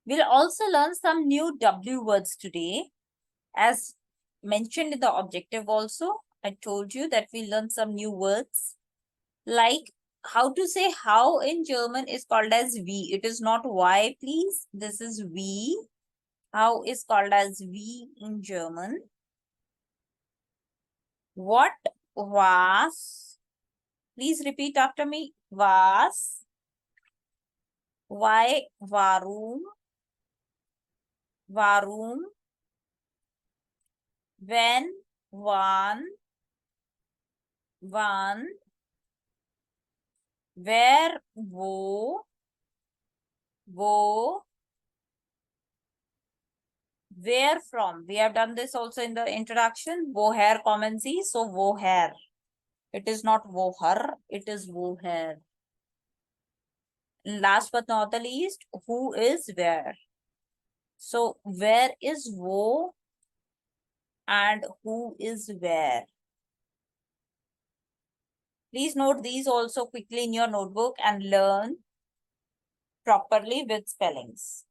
We'll also learn some new W words today. As mentioned in the objective also, I told you that we learn some new words. Like how to say how in German is called as we. It is not why, please. This is we. How is called as we in German. What was, please repeat after me. Was, why, warum, when, wann, wann, where, wo, where from. We have done this also in the introduction. Woher kommen Sie? So woher. It is not woher, it is woher. Last but not the least, who is where. So where is wo and who is where. Please note these also quickly in your notebook and learn properly with spellings.